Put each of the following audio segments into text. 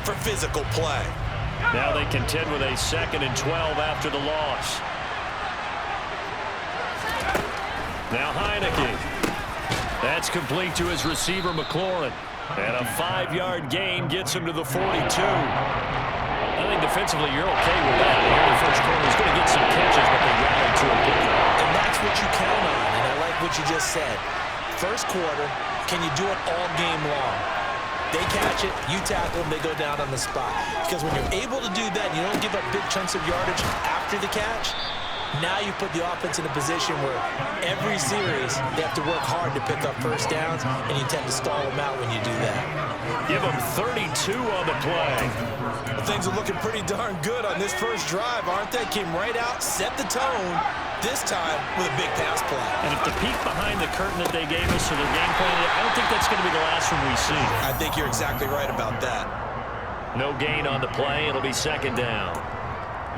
for physical play. Now they contend with a 2nd and 12 after the loss. Now Heineke. That's complete to his receiver, McLaurin. And a 5-yard gain gets him to the 42. I think defensively you're okay with that. Here in the first quarter, he's going to get some catches, but they rallied to a big one. And that's what you count on, and I like what you just said. First quarter, can you do it all game long? They catch it, you tackle them, they go down on the spot. Because when you're able to do that, you don't give up big chunks of yardage after the catch, now you put the offense in a position where every series they have to work hard to pick up first downs, and you tend to stall them out when you do that. Give them 32 on the play. Well, things are looking pretty darn good on this first drive, aren't they? Came right out, set the tone, this time with a big pass play. And if the peek behind the curtain that they gave us or their game plan, I don't think that's going to be the last one we see. I think you're exactly right about that. No gain on the play. It'll be 2nd down.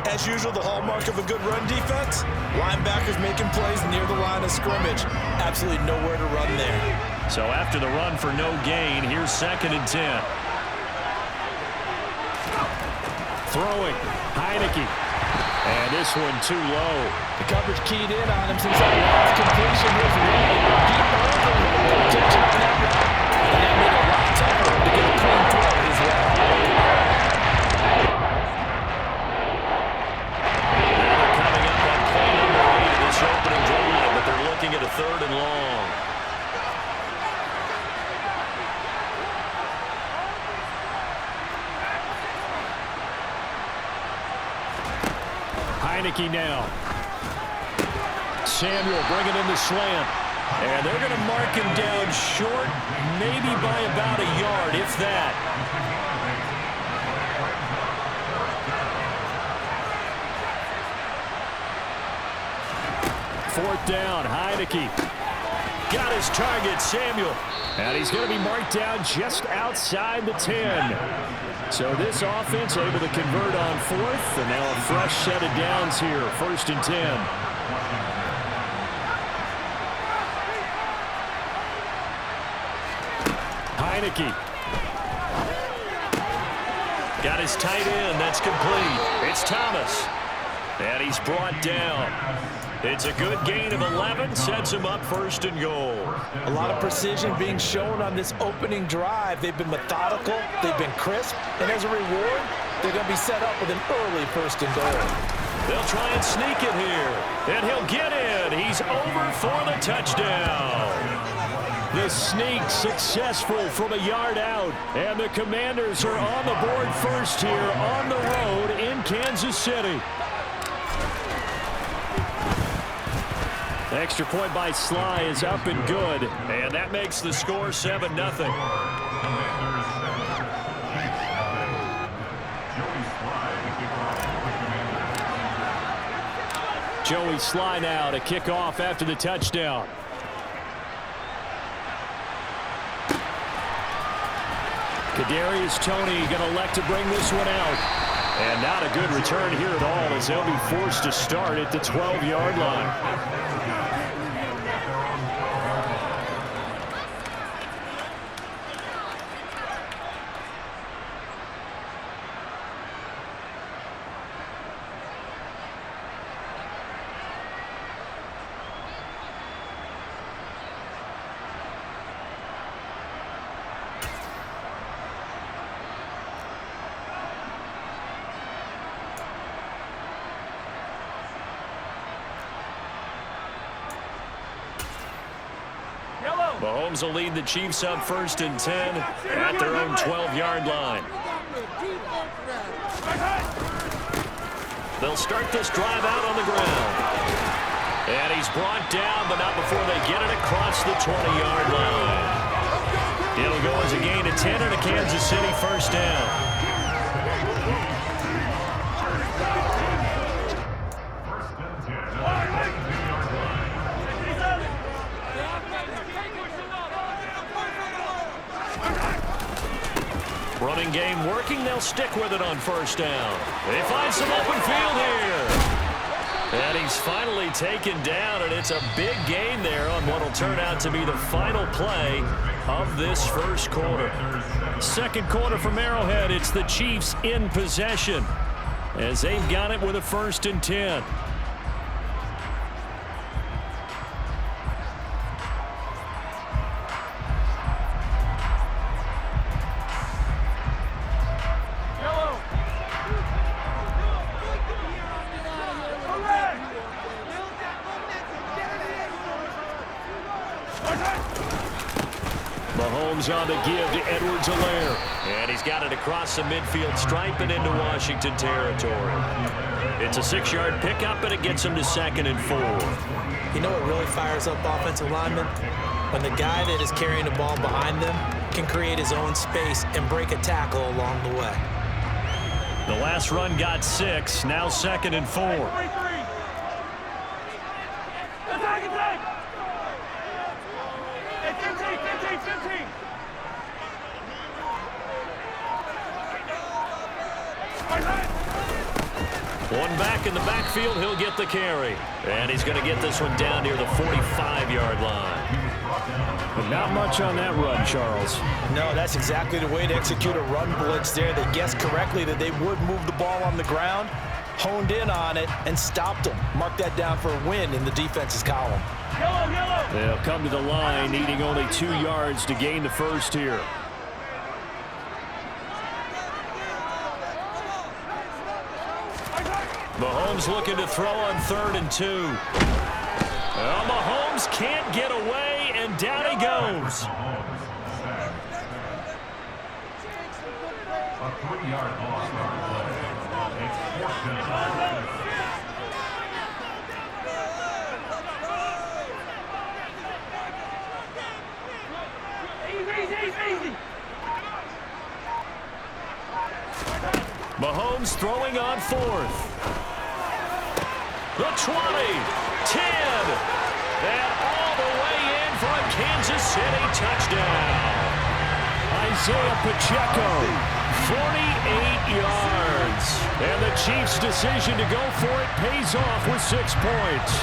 As usual, the hallmark of a good run defense, linebackers making plays near the line of scrimmage. Absolutely nowhere to run there. So after the run for no gain, here's 2nd and 10. Throwing, Heineke. And this one too low. The coverage keyed in on him since that last completion was right. Deep over. Protection on that route. And that made it a lot tougher to get a clean throw as well. Opening drive, but they're looking at a 3rd and long. Heineke now. Samuel bringing in the slant. And they're going to mark him down short, maybe by about a yard, if that. 4th down, Heineke. Got his target, Samuel. And he's going to be marked down just outside the 10. So this offense able to convert on 4th, and now a fresh set of downs here, 1st and 10. Heineke. Got his tight end, that's complete. It's Thomas. And he's brought down. It's a good gain of 11, sets him up 1st and goal. A lot of precision being shown on this opening drive. They've been methodical, they've been crisp, and as a reward, they're going to be set up with an early 1st and goal. They'll try and sneak it here, and he'll get in. He's over for the touchdown. The sneak successful from a yard out, and the Commanders are on the board first here on the road in Kansas City. Extra point by Sly is up and good, and that makes the score 7-0. Joey Sly now to kick off after the touchdown. Kadarius Toney going to elect to bring this one out. And not a good return here at all as they'll be forced to start at the 12-yard line. Mahomes will lead the Chiefs up 1st and 10 at their own 12-yard line. They'll start this drive out on the ground. And he's brought down, but not before they get it across the 20-yard line. It'll go as a gain of 10 and a Kansas City 1st down. Running game working. They'll stick with it on 1st down. They find some open field here. And he's finally taken down, and it's a big gain there on what will turn out to be the final play of this first quarter. Second quarter from Arrowhead, it's the Chiefs in possession as they've got it with a 1st and 10. Mahomes on the give to Edwards-Helaire. And he's got it across the midfield stripe and into Washington territory. It's a 6-yard pickup, and it gets him to 2nd and 4. You know what really fires up offensive linemen? When the guy that is carrying the ball behind them can create his own space and break a tackle along the way. The last run got 6, now 2nd and 4. One back in the backfield, he'll get the carry. And he's going to get this one down near the 45-yard line. But not much on that run, Charles. No, that's exactly the way to execute a run blitz there. They guessed correctly that they would move the ball on the ground, honed in on it, and stopped them. Mark that down for a win in the defense's column. They'll come to the line, needing only 2 yards to gain the first here. Mahomes looking to throw on 3rd and 2. Well, Mahomes can't get away, and down he goes. A 3-yard loss on the play. It's 4th and 5. Mahomes throwing on 4th. The 20, 10, and all the way in for a Kansas City touchdown. Isaiah Pacheco, 48 yards. And the Chiefs' decision to go for it pays off with 6 points.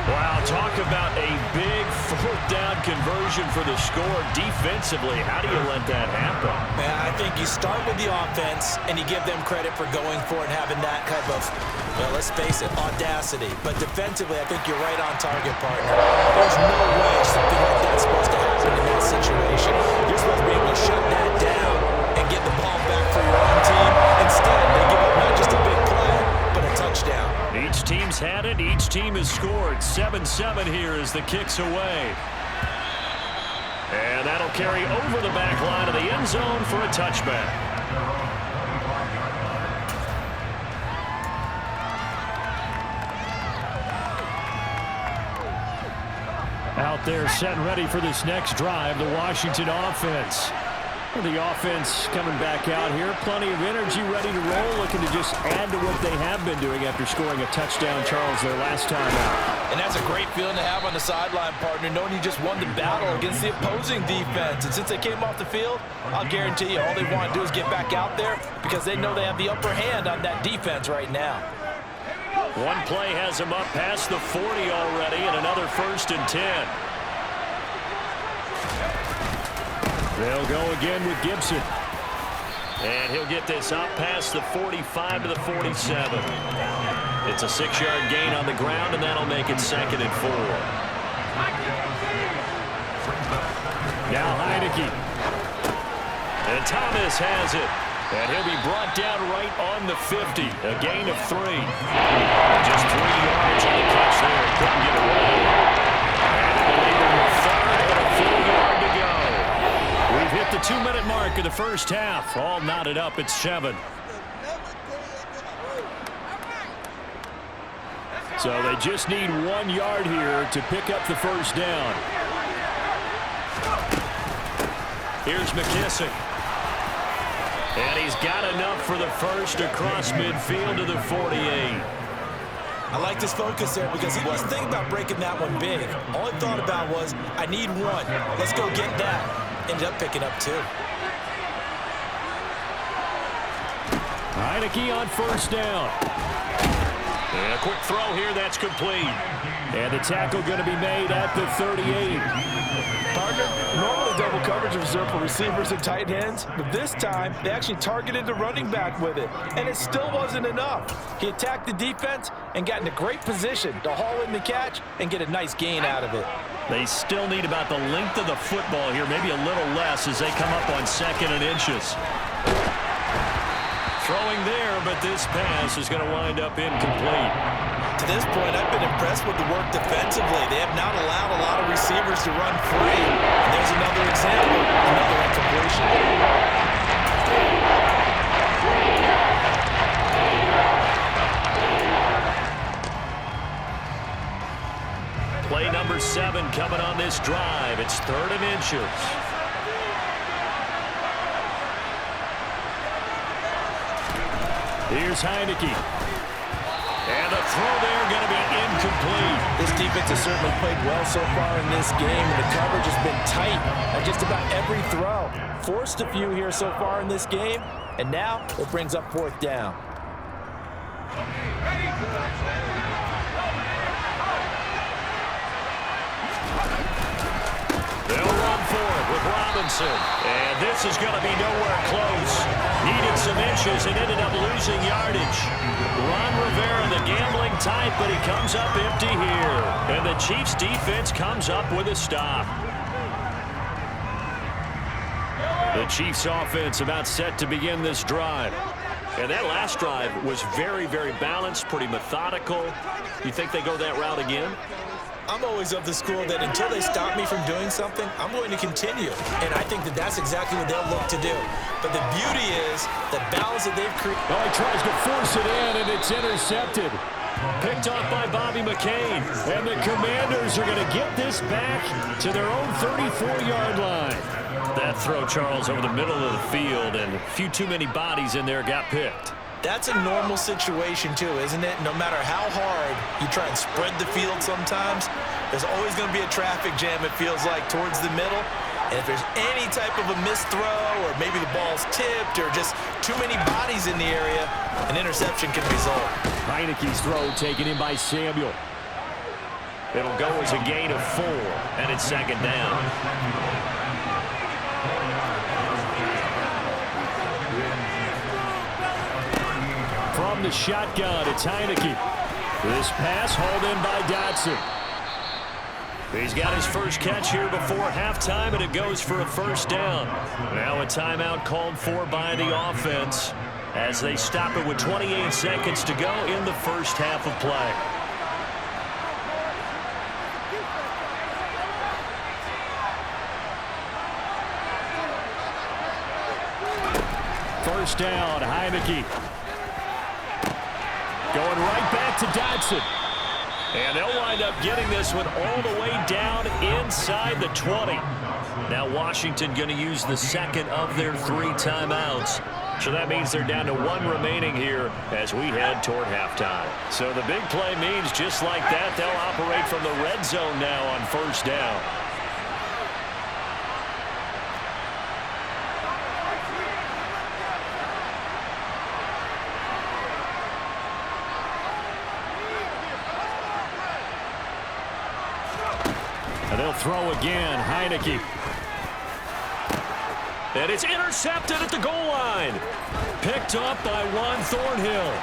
Wow, talk about a big 4th down conversion for the score defensively. How do you let that happen? Man, I think you start with the offense and you give them credit for going for it and having that type of, well, let's face it, audacity. But defensively, I think you're right on target, partner. There's no way something like that's supposed to happen in that situation. You're supposed to be able to shut that down and get the ball back for your own team. Instead, they give up not just a big play, but a touchdown. Each team's had it. Each team has scored. 7-7 here as the kick's away. And that'll carry over the back line of the end zone for a touchback. Out there set and ready for this next drive, the Washington offense. The offense coming back out here. Plenty of energy, ready to roll, looking to just add to what they have been doing after scoring a touchdown, Charles, their last time out. And that's a great feeling to have on the sideline, partner, knowing you just won the battle against the opposing defense. And since they came off the field, I'll guarantee you all they want to do is get back out there because they know they have the upper hand on that defense right now. One play has him up past the 40 already, and another 1st and 10. They'll go again with Gibson. And he'll get this up past the 45 to the 47. It's a 6-yard gain on the ground, and that'll make it 2nd and 4. Now Heineke. And Thomas has it. And he'll be brought down right on the 50. A gain of 3. Just 3 yards on the catch there. Couldn't get away. And I believe in the 3rd, but a full yard to go. We've hit the 2-minute mark of the first half. All knotted up at 7. So they just need 1 yard here to pick up the first down. Here's McKissick. And he's got enough for the first across midfield to the 48. I like his focus there because he wasn't thinking about breaking that one big. All he thought about was, I need 1. Let's go get that. Ended up picking up 2. Heineke on 1st down. And a quick throw here, that's complete. And the tackle going to be made at the 38. Partner, normally double coverage is reserved for receivers and tight ends, but this time they actually targeted the running back with it, and it still wasn't enough. He attacked the defense and got in a great position to haul in the catch and get a nice gain out of it. They still need about the length of the football here, maybe a little less as they come up on 2nd and inches. Throwing there, but this pass is going to wind up incomplete. To this point, I've been impressed with the work defensively. They have not allowed a lot of receivers to run free. And there's another example, another incompletion. Play number 7 coming on this drive. It's 3rd and inches. Here's Heineke. And the throw there going to be incomplete. This defense has certainly played well so far in this game, and the coverage has been tight on just about every throw. Forced a few here so far in this game, and now it brings up 4th down. They'll run for it with Robinson. And this is going to be nowhere close. Needed some inches and ended up losing yardage. Ron Rivera, the gambling type, but he comes up empty here. And the Chiefs defense comes up with a stop. The Chiefs offense about set to begin this drive. And that last drive was very, very balanced, pretty methodical. You think they go that route again? I'm always of the school that until they stop me from doing something, I'm going to continue. And I think that that's exactly what they'll look to do. But the beauty is the balance that they've created. Oh, he tries to force it in, and it's intercepted. Picked off by Bobby McCain. And the Commanders are going to get this back to their own 34-yard line. That throw, Charles, over the middle of the field, and a few too many bodies in there got picked. That's a normal situation, too, isn't it? No matter how hard you try and spread the field sometimes, there's always going to be a traffic jam, it feels like, towards the middle. And if there's any type of a missed throw or maybe the ball's tipped or just too many bodies in the area, an interception can result. Heineke's throw taken in by Samuel. It'll go as a gain of 4, and it's 2nd down. From the shotgun, it's Heineke. This pass hauled in by Dotson. He's got his first catch here before halftime, and it goes for a 1st down. Now a timeout called for by the offense as they stop it with 28 seconds to go in the first half of play. First down, Heineke. Going right back to Dotson. And they'll wind up getting this one all the way down inside the 20. Now Washington going to use the 2nd of their 3 timeouts. So that means they're down to 1 remaining here as we head toward halftime. So the big play means just like that, they'll operate from the red zone now on 1st down. And they'll throw again, Heineke. And it's intercepted at the goal line. Picked up by Juan Thornhill.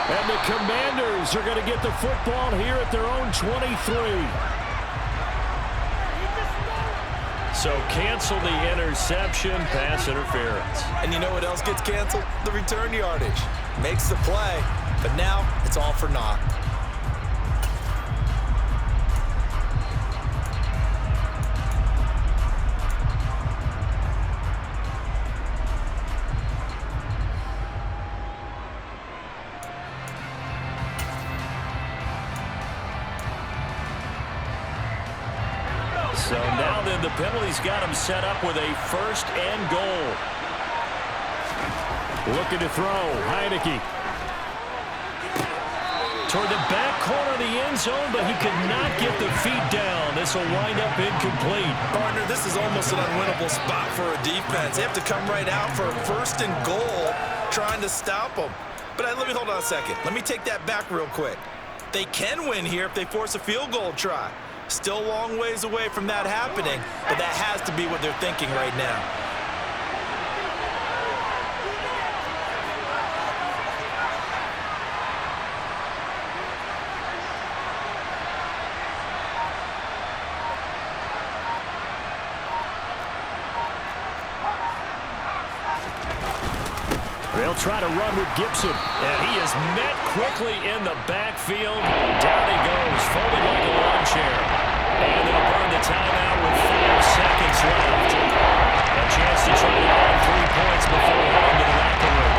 And the Commanders are going to get the football here at their own 23. So cancel the interception, pass interference. And you know what else gets canceled? The return yardage. Makes the play, but now it's all for naught. So now then the penalty's got him set up with a 1st and goal. Looking to throw, Heineke. Toward the back corner of the end zone, but he could not get the feet down. This will wind up incomplete. Partner, this is almost an unwinnable spot for a defense. They have to come right out for a 1st and goal trying to stop them. But let me hold on a second. Let me take that back real quick. They can win here if they force a field goal try. Still a long ways away from that happening, but that has to be what they're thinking right now. They'll try to run with Gibson, and he is met quickly in the backfield. Down he goes, folded like a lawn chair. And they'll burn the timeout with 5 seconds left. A chance to try to add 3 points before heading to the locker room.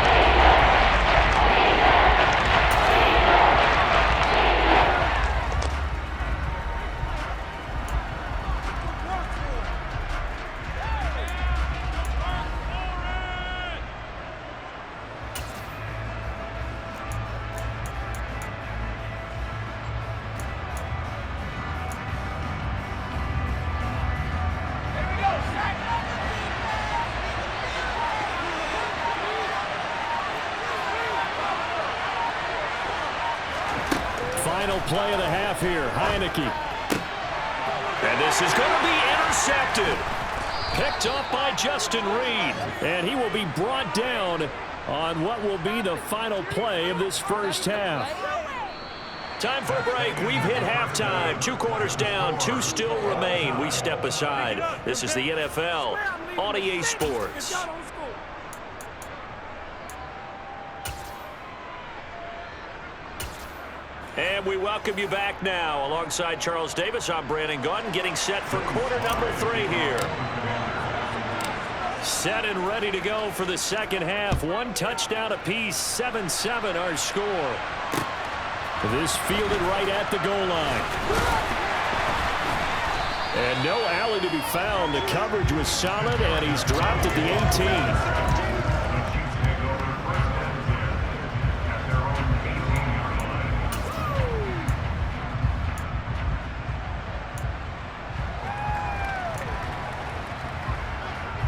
Final play of the half here, Heineke. And this is going to be intercepted. Picked up by Justin Reed. And he will be brought down on what will be the final play of this first half. Time for a break. We've hit halftime. 2 quarters down, 2 still remain. We step aside. This is the NFL on EA Sports. And we welcome you back now. Alongside Charles Davis, I'm Brandon Gaudin, getting set for quarter number 3 here. Set and ready to go for the second half. 1 touchdown apiece, 7-7 our score. This fielded right at the goal line. And no alley to be found. The coverage was solid, and he's dropped at the 18.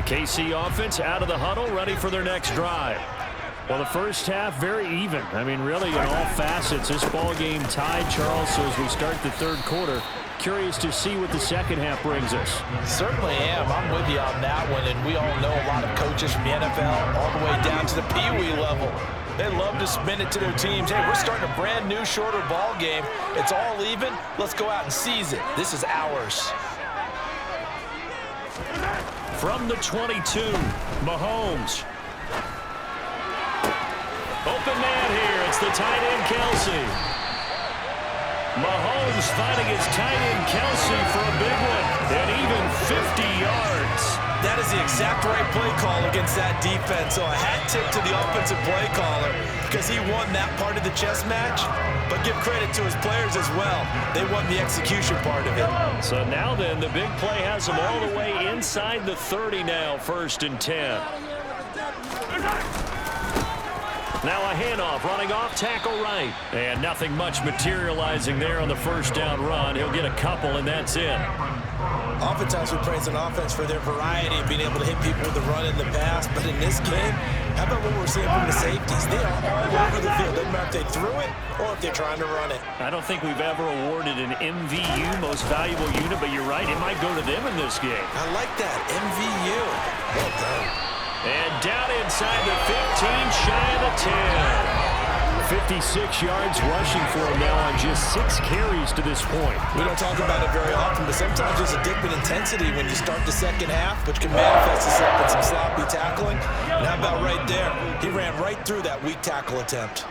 KC offense out of the huddle, ready for their next drive. Well, the first half, very even. I mean, really, in all facets, this ball game tied, Charles. So as we start the third quarter, curious to see what the second half brings us. Certainly am. I'm with you on that one, and we all know a lot of coaches from the NFL all the way down to the Pee-wee level. They love to spin it to their teams. Hey, we're starting a brand new, shorter ball game. It's all even. Let's go out and seize it. This is ours. From the 22, Mahomes. Open man here. It's the tight end, Kelsey. Mahomes finding his tight end, Kelsey, for a big one. And even 50 yards. That is the exact right play call against that defense. So a hat tip to the offensive play caller because he won that part of the chess match. But give credit to his players as well. They won the execution part of it. So now then, the big play has them all the way inside the 30 now, 1st and 10. Now a handoff, running off, tackle right. And nothing much materializing there on the first down run. He'll get a couple, and that's it. Oftentimes we praise an offense for their variety of being able to hit people with the run in the pass. But in this game, how about what we're seeing from the safeties? They are all over the field. Doesn't matter if they threw it or if they're trying to run it. I don't think we've ever awarded an MVU, most valuable unit, but you're right, it might go to them in this game. I like that, MVU. Well done. And down inside the 15, shy of the 10. 56 yards rushing for him now on just 6 carries to this point. We don't talk about it very often, but sometimes there's a dip in intensity when you start the second half, which can manifest itself in some sloppy tackling. And how about right there? He ran right through that weak tackle attempt.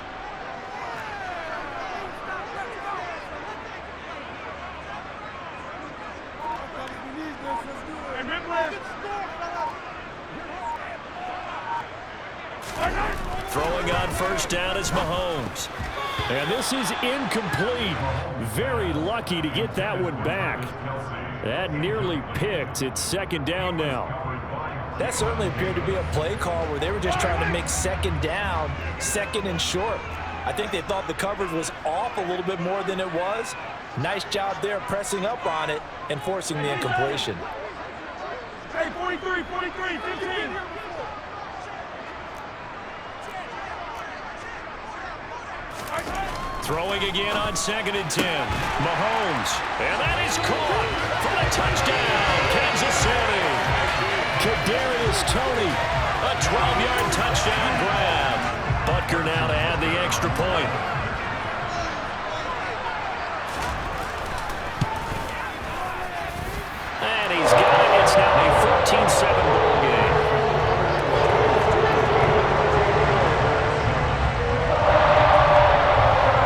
Throwing on first down is Mahomes. And this is incomplete. Very lucky to get that one back. That nearly picked. It's 2nd down now. That certainly appeared to be a play call where they were just trying to make 2nd down, 2nd and short. I think they thought the coverage was off a little bit more than it was. Nice job there pressing up on it and forcing the incompletion. Hey, 43, 15. Throwing again on 2nd and 10. Mahomes. And that is caught for a touchdown, Kansas City. Kadarius Toney, a 12-yard touchdown grab. Butker now to add the extra point. And he's got it. It's now a 14-7 ball game.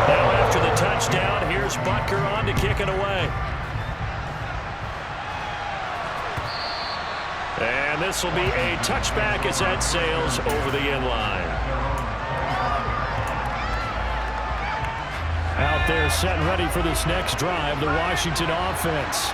Now after the touchdown, here's Butker on to kick it away. And this will be a touchback as that sails over the end line. Out there set and ready for this next drive, the Washington offense.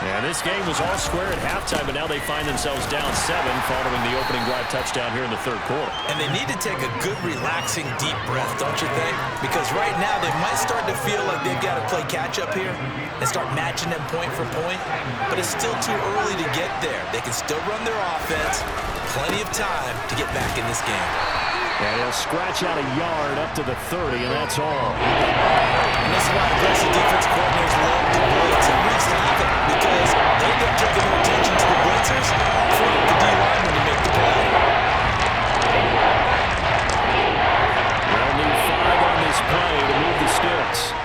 And this game was all square at halftime, but now they find themselves down 7 following the opening drive touchdown here in the third quarter. And they need to take a good, relaxing, deep breath, don't you think? Because right now they might start to feel like they've got to play catch-up here and start matching them point for point. But it's still too early to get there. They can still run their offense. Plenty of time to get back in this game. And he'll scratch out a yard up to the 30, and that's all. And this is why aggressive defense coordinators love to blitz and reach tackle, because they end up taking their attention to the blitzers, freeing the D-lineman to make the play. They'll need 5 on this play to move the sticks.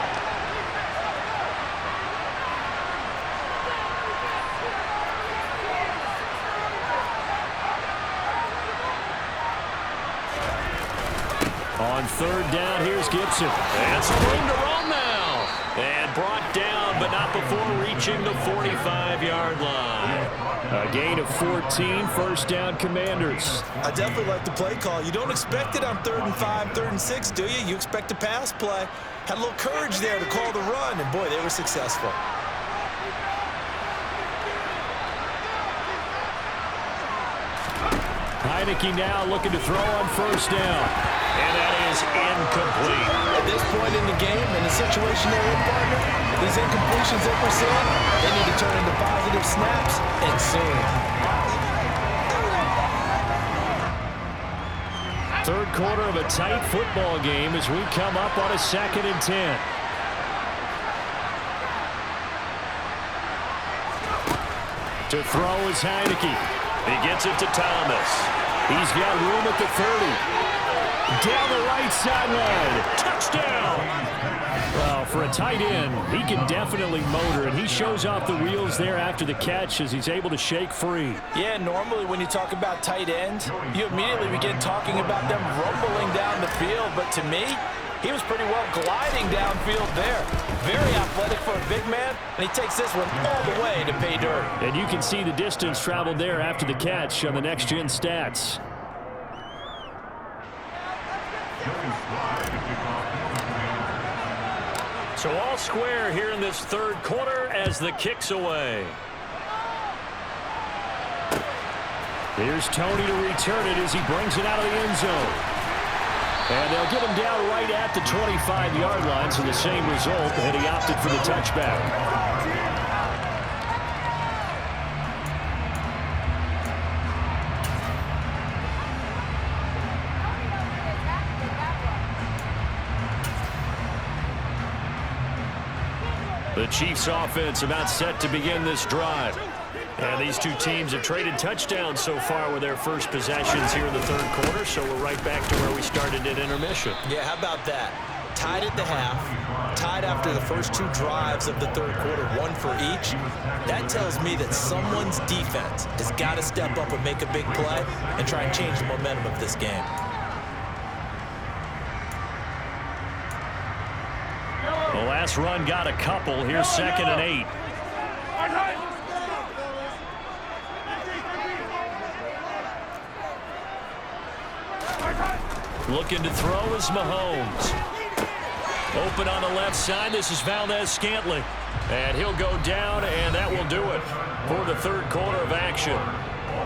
On 3rd down, here's Gibson. And some room to run now. And brought down, but not before reaching the 45-yard line. A gain of 14, 1st down Commanders. I definitely like the play call. You don't expect it on 3rd and 5, 3rd and 6, do you? You expect a pass play. Had a little courage there to call the run, and boy, they were successful. Heineke now looking to throw on 1st down. And that is incomplete. At this point in the game, in the situation they're in, partner, these incompletions that we're seeing, they need to turn into positive snaps and soon. 3rd quarter of a tight football game as we come up on a 2nd and 10. To throw is Heineke. He gets it to Thomas. He's got room at the 30. Down the right sideline. Touchdown! Well, for a tight end, he can definitely motor, and he shows off the wheels there after the catch as he's able to shake free. Yeah, normally when you talk about tight ends, you immediately begin talking about them rumbling down the field. But to me, he was pretty well gliding downfield there. Very athletic for a big man, and he takes this one all the way to pay dirt. And you can see the distance traveled there after the catch on the next-gen stats. So all square here in this 3rd quarter as the kick's away. Here's Toney to return it as he brings it out of the end zone. And they'll get him down right at the 25-yard line, so the same result, and he opted for the touchback. The Chiefs offense about set to begin this drive. And these two teams have traded touchdowns so far with their first possessions here in the 3rd quarter, so we're right back to where we started at intermission. Yeah, how about that? Tied at the half, tied after the first 2 drives of the 3rd quarter, 1 for each. That tells me that someone's defense has got to step up and make a big play and try and change the momentum of this game. The last run got a couple. Here's 2nd and 8. Looking to throw is Mahomes. Open on the left side. This is Valdez-Scantling. And he'll go down, and that will do it for the 3rd quarter of action.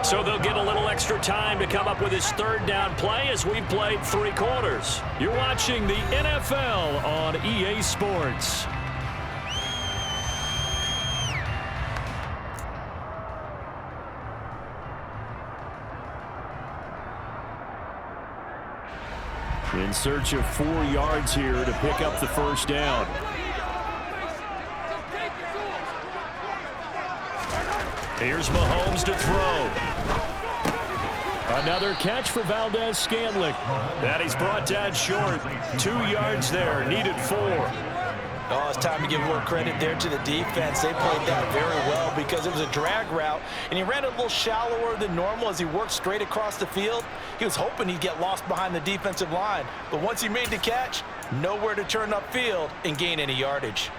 So they'll get a little extra time to come up with his 3rd down play as we've played 3 quarters. You're watching the NFL on EA Sports. In search of 4 yards here to pick up the first down. Here's Mahomes to throw. Another catch for Valdez-Scantling. That he's brought down short. 2 yards there, needed 4. Oh, it's time to give more credit there to the defense. They played that very well because it was a drag route, and he ran a little shallower than normal as he worked straight across the field. He was hoping he'd get lost behind the defensive line, but once he made the catch, nowhere to turn upfield and gain any yardage.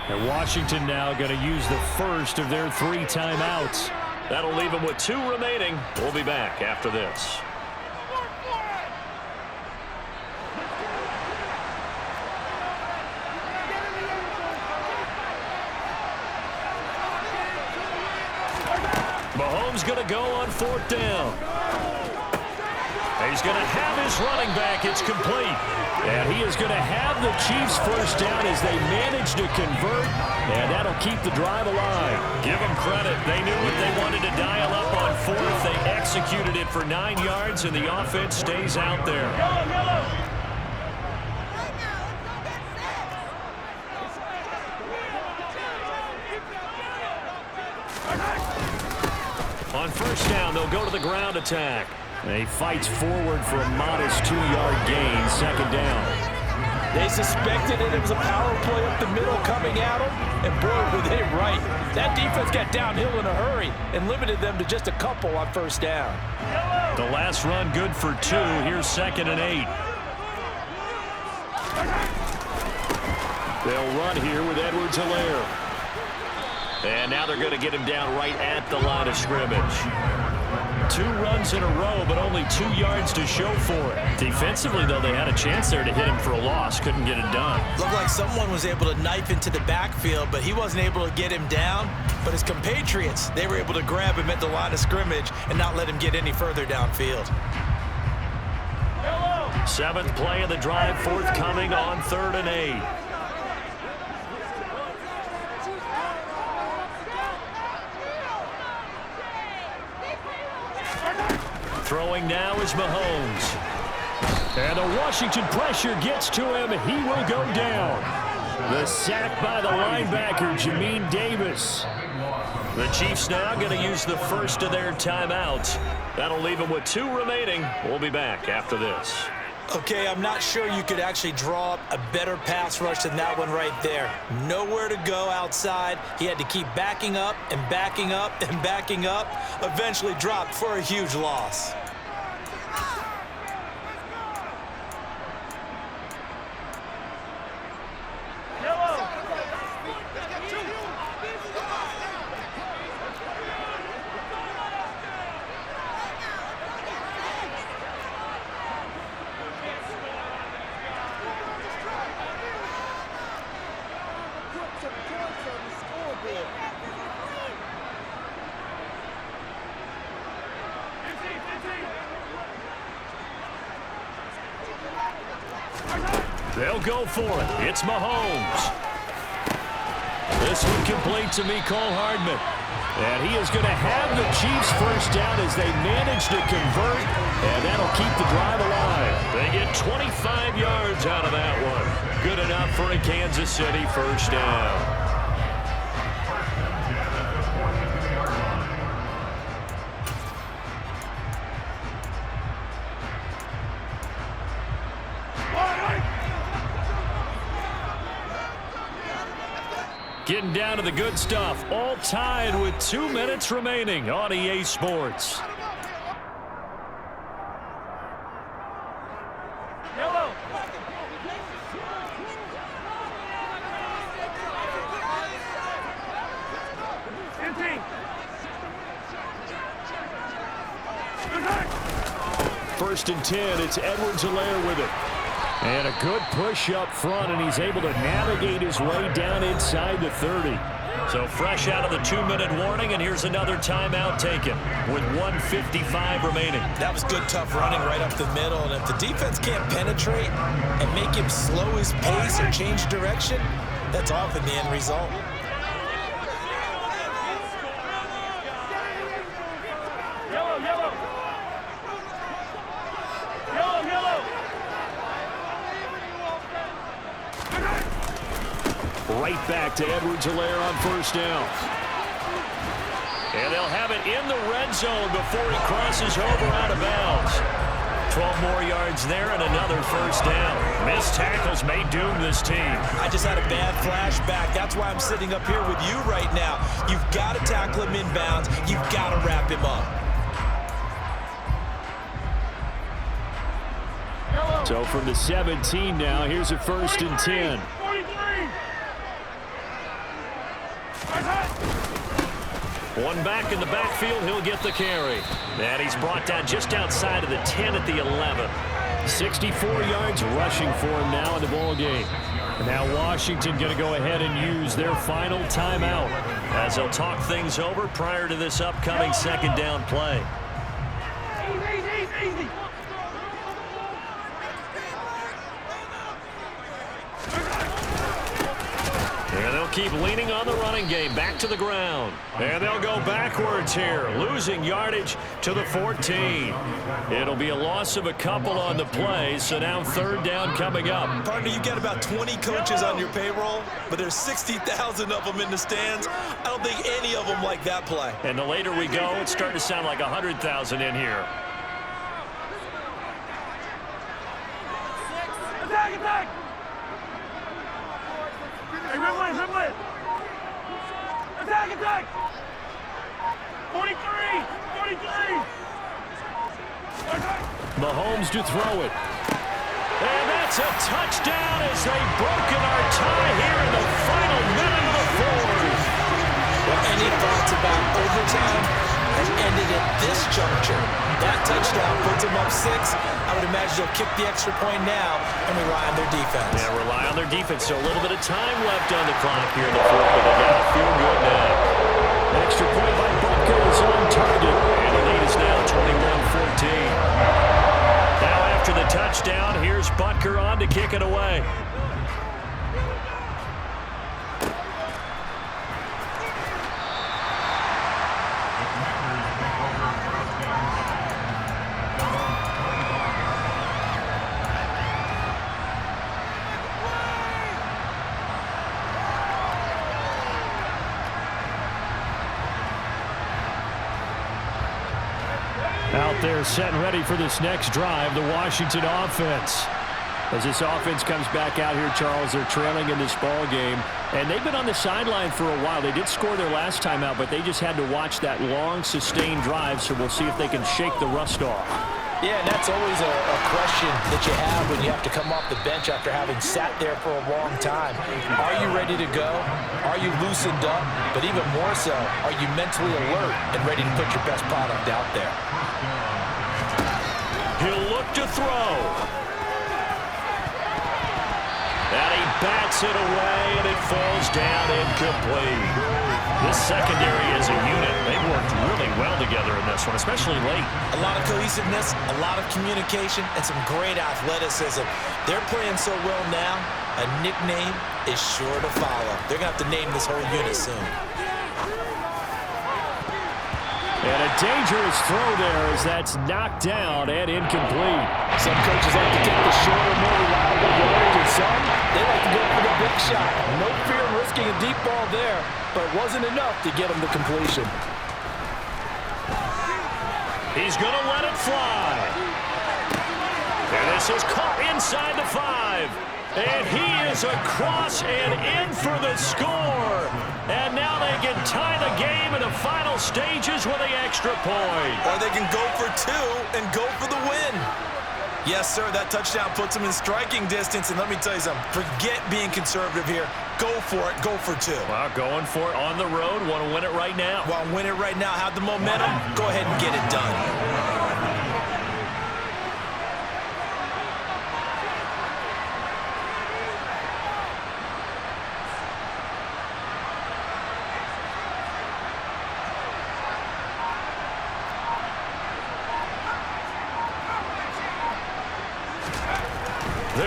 And Washington now going to use the first of their 3 timeouts. That'll leave them with 2 remaining. We'll be back after this. Mahomes going to go on 4th down. He's going to have his running back. It's complete. And he is going to have the Chiefs first down as they manage to convert. And that'll keep the drive alive. Give them credit. They knew what they wanted to dial up on 4th. They executed it for 9 yards, and the offense stays out there. On first down, they'll go to the ground attack. He fights forward for a modest 2-yard gain, 2nd down. They suspected it was a power play up the middle coming at them, and boy, were they right. That defense got downhill in a hurry and limited them to just a couple on first down. The last run good for 2. Here's 2nd and 8. They'll run here with Edwards-Helaire. And now they're going to get him down right at the line of scrimmage. 2 runs in a row, but only 2 yards to show for it. Defensively, though, they had a chance there to hit him for a loss. Couldn't get it done. Looked like someone was able to knife into the backfield, but he wasn't able to get him down. But his compatriots, they were able to grab him at the line of scrimmage and not let him get any further downfield. 7th play of the drive, forthcoming on 3rd and 8. Throwing now is Mahomes. And the Washington pressure gets to him. He will go down. The sack by the linebacker, Jamin Davis. The Chiefs now going to use the first of their timeouts. That'll leave them with 2 remaining. We'll be back after this. Okay, I'm not sure you could actually draw up a better pass rush than that one right there. Nowhere to go outside. He had to keep backing up and backing up and backing up. Eventually dropped for a huge loss. They'll go for it. It's Mahomes. This one complete to Mecole Hardman. And he is going to have the Chiefs first down as they manage to convert, and that'll keep the drive alive. They get 25 yards out of that one. Good enough for a Kansas City first down. Getting down to the good stuff, all tied with 2 minutes remaining on EA Sports. First and 10, it's Edwards-Helaire with it. And a good push up front, and he's able to navigate his way down inside the 30. So fresh out of the 2-minute warning, and here's another timeout taken with 1:55 remaining. That was good, tough running right up the middle. And if the defense can't penetrate and make him slow his pace or change direction, that's often the end result. Right back to Edwards-Helaire on first down. And they'll have it in the red zone before he crosses over out of bounds. 12 more yards there and another first down. Missed tackles may doom this team. I just had a bad flashback. That's why I'm sitting up here with you right now. You've got to tackle him inbounds. You've got to wrap him up. So from the 17 now, here's a 1st and 10. One back in the backfield, he'll get the carry. And he's brought down just outside of the 10 at the 11. 64 yards rushing for him now in the ball game. And now Washington going to go ahead and use their final timeout as they'll talk things over prior to this upcoming second down play. Easy. And they'll keep leaning on the running game. Back to the ground. And they'll go backwards here. Losing yardage to the 14. It'll be a loss of a couple on the play. So now 3rd down coming up. Partner, you got about 20 coaches on your payroll, but there's 60,000 of them in the stands. I don't think any of them like that play. And the later we go, it's starting to sound like 100,000 in here. Attack! Hey, Rimley! Attack! 43! Mahomes to throw it. And that's a touchdown as they've broken our tie here in the final minute of the 4th. Well, any thoughts about overtime has ended at this juncture. That touchdown puts them up 6. I would imagine they'll kick the extra point now and rely on their defense. Yeah, rely on their defense. So a little bit of time left on the clock here in the 4th, but they got to feel good now. Extra point by Butker is on target, and the lead is now 21-14. Now after the touchdown, here's Butker on to kick it away. Out there set and ready for this next drive, the Washington offense. As this offense comes back out here, Charles, they're trailing in this ball game. And they've been on the sideline for a while. They did score their last time out, but they just had to watch that long, sustained drive. So we'll see if they can shake the rust off. Yeah, and that's always a question that you have when you have to come off the bench after having sat there for a long time. Are you ready to go? Are you loosened up? But even more so, are you mentally alert and ready to put your best product out there? He'll look to throw. And he bats it away, and it falls down incomplete. This secondary as a unit, they've worked really well together in this one, especially late. A lot of cohesiveness, a lot of communication, and some great athleticism. They're playing so well now, a nickname is sure to follow. They're going to have to name this whole unit soon. And a dangerous throw there as that's knocked down and incomplete. Some coaches like to take the shorter, more reliable yardage, and some, they like to go for the big shot. No fear in risking a deep ball there, but it wasn't enough to get him the completion. He's going to let it fly. And this is caught inside the 5. And he is across and in for the score. And now they can tie the game in the final stages with the extra point. Or they can go for 2 and go for the win. Yes, sir, that touchdown puts them in striking distance. And let me tell you something, forget being conservative here. Go for it, go for 2. Well, going for it on the road, want to win it right now. Well, win it right now, have the momentum, go ahead and get it done.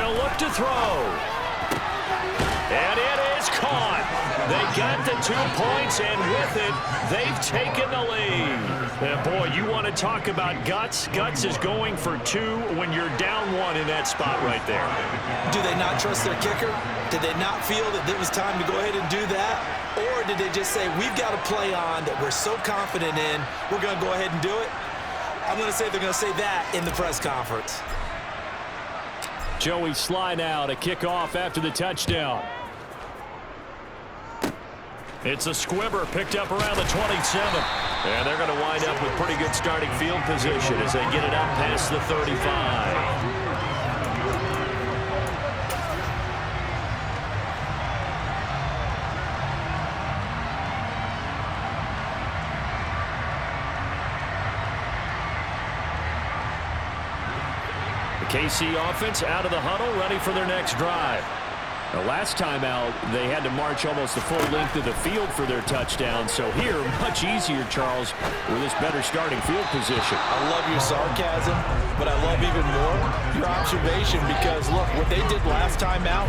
They'll look to throw. And it is caught. They got the 2 points, and with it, they've taken the lead. And boy, you want to talk about guts. Guts is going for 2 when you're down 1 in that spot right there. Do they not trust their kicker? Did they not feel that it was time to go ahead and do that? Or did they just say, we've got a play on that we're so confident in, we're going to go ahead and do it? I'm going to say they're going to say that in the press conference. Joey Sly now to kick off after the touchdown. It's a squibber picked up around the 27. And they're going to wind up with pretty good starting field position as they get it up past the 35. KC offense out of the huddle, ready for their next drive. The last time out, they had to march almost the full length of the field for their touchdown. So here, much easier, Charles, with this better starting field position. I love your sarcasm, but I love even more your observation because, look, what they did last time out,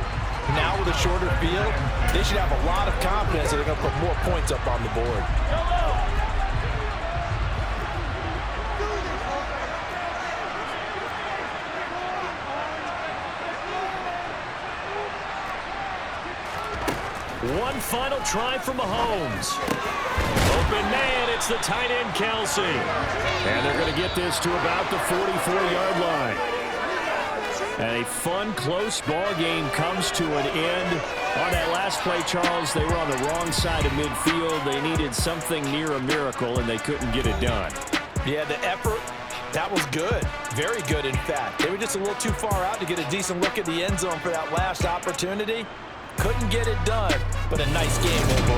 now with a shorter field, they should have a lot of confidence that they're going to put more points up on the board. One final try from Mahomes. Open man, it's the tight end, Kelsey. And they're going to get this to about the 44-yard line. And a fun, close ball game comes to an end. On that last play, Charles, they were on the wrong side of midfield. They needed something near a miracle, and they couldn't get it done. Yeah, the effort, that was good. Very good, in fact. They were just a little too far out to get a decent look at the end zone for that last opportunity. Couldn't get it done, but a nice game overall.